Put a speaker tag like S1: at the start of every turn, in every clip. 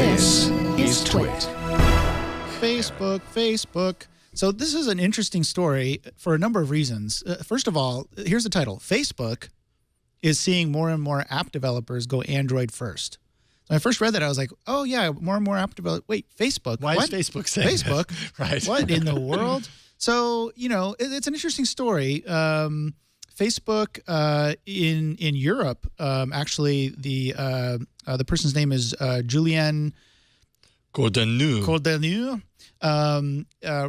S1: This is TWiT.
S2: Facebook. So this is an interesting story for a number of reasons. First of all, here's the title. Facebook is seeing more and more app developers go Android first. So when I first read that, I was like, oh, yeah, more and more app developers. Wait, Facebook?
S1: Why
S2: what?
S1: is Facebook saying
S2: Facebook?
S1: that? Right.
S2: What in the world? So, you know, it's an interesting story. Facebook in Europe, actually, the person's name is Julien Cordeneu.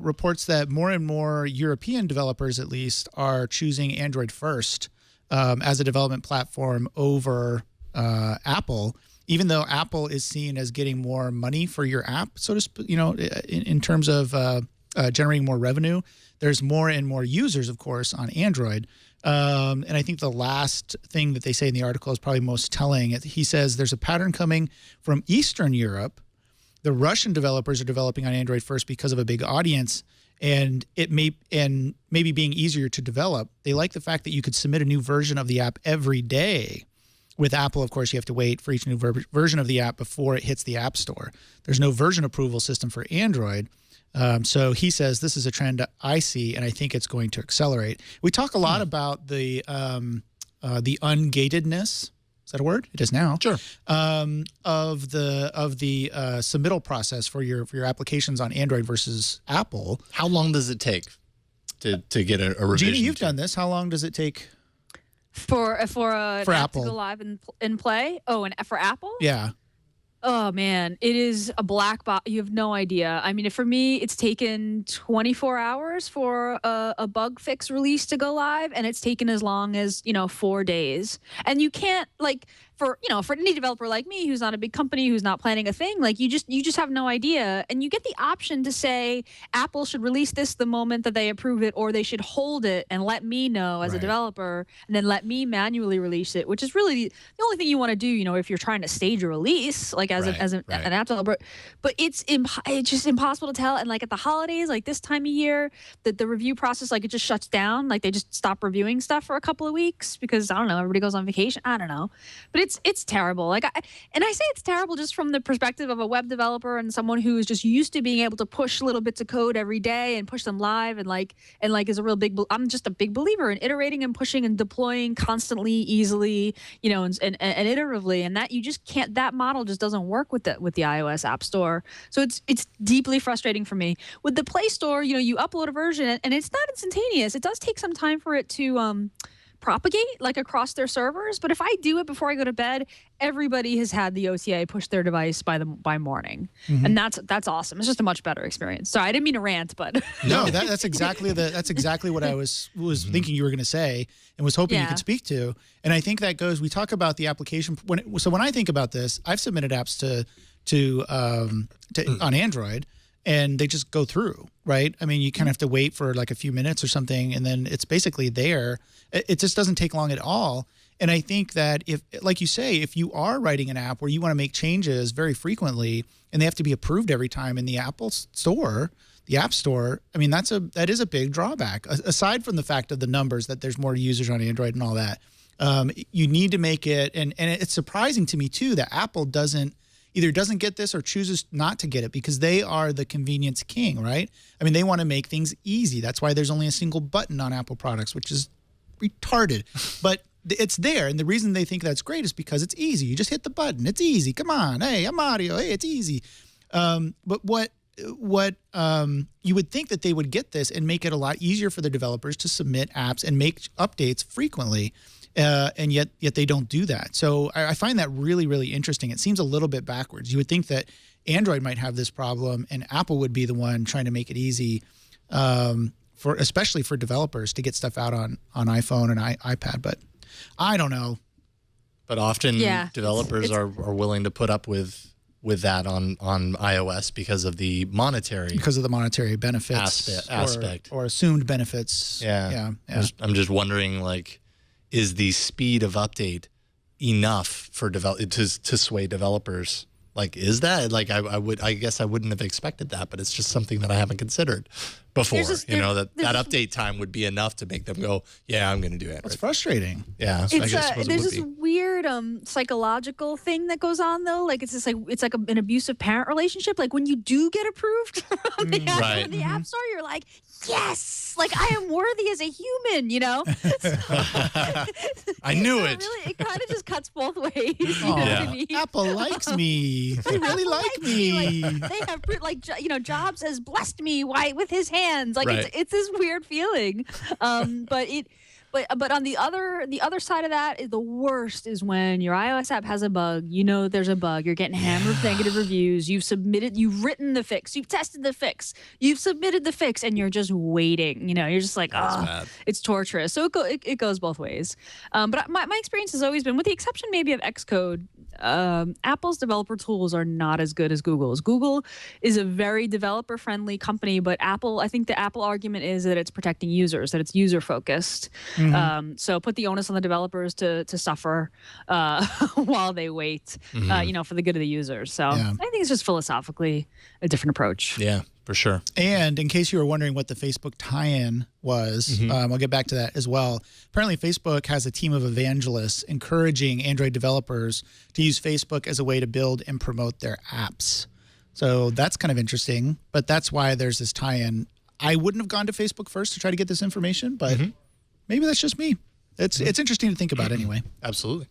S2: Reports that more and more European developers, at least, are choosing Android first as a development platform over Apple, even though Apple is seen as getting more money for your app, so to speak, you know, in terms of generating more revenue. There's more and more users, of course, on Android. And I think the last thing that they say in the article is probably most telling. He says there's a pattern coming from Eastern Europe. The Russian developers are developing on Android first because of a big audience, and maybe being easier to develop. They like the fact that you could submit a new version of the app every day. With Apple, of course, you have to wait for each new version of the app before it hits the App Store. There's no version approval system for Android. So he says this is a trend that I see, and I think it's going to accelerate. We talk a lot about the ungatedness. Is that a word? It is now.
S1: Sure.
S2: Of the submittal process for your applications on Android versus Apple.
S1: How long does it take to get a revision?
S2: Jeannie, you've done this. How long does it take
S3: for an app
S2: Apple
S3: to go live and play? Oh, and for Apple?
S2: Yeah.
S3: Oh man, it is a black box. You have no idea. I mean, for me, it's taken 24 hours for a bug fix release to go live, and it's taken as long as 4 days. And you can't for any developer like me who's not a big company, who's not planning a thing, you just have no idea. And you get the option to say Apple should release this the moment that they approve it, or they should hold it and let me know as a developer, and then let me manually release it, which is really the only thing you want to do, if you're trying to stage a release, as an app developer. But it's just impossible to tell. And at the holidays, this time of year, the review process, it just shuts down. They just stop reviewing stuff for a couple of weeks because, I don't know, everybody goes on vacation. I don't know. But it's terrible. I say it's terrible just from the perspective of a web developer and someone who is just used to being able to push little bits of code every day and push them live and is a real big. I'm just a big believer in iterating and pushing and deploying constantly, easily, and iteratively. And that you just can't. That model just doesn't work with the iOS App Store. So it's deeply frustrating for me. With the Play Store, you upload a version and it's not instantaneous. It does take some time for it to propagate across their servers, but if I do it before I go to bed, everybody has had the OTA push their device by morning, and that's awesome. It's just a much better experience. Sorry, I didn't mean to rant, but
S2: no, that's exactly what I was thinking you were going to say, and was hoping you could speak to. And I think that goes. We talk about the application when I think about this, I've submitted apps to on Android, and they just go through, right? I mean, you kind of have to wait for a few minutes or something, and then it's basically there. It just doesn't take long at all. And I think that if, like you say, if you are writing an app where you want to make changes very frequently and they have to be approved every time in the Apple Store, the App Store, I mean, that is a big drawback. Aside from the fact of the numbers, that there's more users on Android and all that, you need to make it, and it's surprising to me too that Apple either doesn't get this or chooses not to get it because they are the convenience king, right? I mean, they want to make things easy. That's why there's only a single button on Apple products, which is retarded. But it's there, and the reason they think that's great is because it's easy. You just hit the button. It's easy. Come on. Hey, I'm Mario. Hey, it's easy. But what you would think that they would get this and make it a lot easier for the developers to submit apps and make updates frequently. And yet they don't do that. So I find that really, really interesting. It seems a little bit backwards. You would think that Android might have this problem and Apple would be the one trying to make it easy, especially for developers to get stuff out on iPhone and iPad. But I don't know.
S1: But often developers are willing to put up with that on iOS because of the monetary
S2: benefits
S1: aspect
S2: or assumed benefits.
S1: Yeah. I'm just wondering, is the speed of update enough for to sway developers? Is that I guess I wouldn't have expected that, but it's just something that I haven't considered. before.
S3: Just-
S1: You know, that
S3: there's
S1: update time would be enough to make them go, yeah, I'm going to do
S2: That's
S1: Android.
S2: frustrating.
S1: Yeah, I guess suppose it
S3: There's
S1: would
S3: this
S1: be.
S3: weird psychological thing that goes on though. Like it's like an abusive parent relationship. Like when you do get approved from the,
S1: Right.
S3: from the App Store, you're like, yes, like I am worthy as a human. You know.
S1: I knew
S3: So
S1: it.
S3: Really, it kind of just cuts both ways. You
S2: Oh,
S3: know
S1: Yeah.
S3: what I mean?
S2: Apple likes me. They really like me.
S3: Like, they have Jobs has blessed me with his hands. Like
S1: Right.
S3: it's this weird feeling. But on the other side of that is the worst is when your iOS app has a bug. You know there's a bug. You're getting hammered with negative reviews. You've written the fix. You've tested the fix. You've submitted the fix, and you're just waiting. You know, you're just like,
S1: bad.
S3: it's torturous. So it goes both ways. But my experience has always been, with the exception maybe of Xcode, Apple's developer tools are not as good as Google's. Google is a very developer-friendly company, but I think the Apple argument is that it's protecting users, that it's user-focused. So put the onus on the developers to suffer while they wait, for the good of the users. So
S2: Yeah.
S3: I think it's just philosophically a different approach.
S1: Yeah, for sure.
S2: And in case you were wondering what the Facebook tie-in was, I'll get back to that as well. Apparently, Facebook has a team of evangelists encouraging Android developers to use Facebook as a way to build and promote their apps. So that's kind of interesting, but that's why there's this tie-in. I wouldn't have gone to Facebook first to try to get this information, but maybe that's just me. It's interesting to think about anyway.
S1: Absolutely.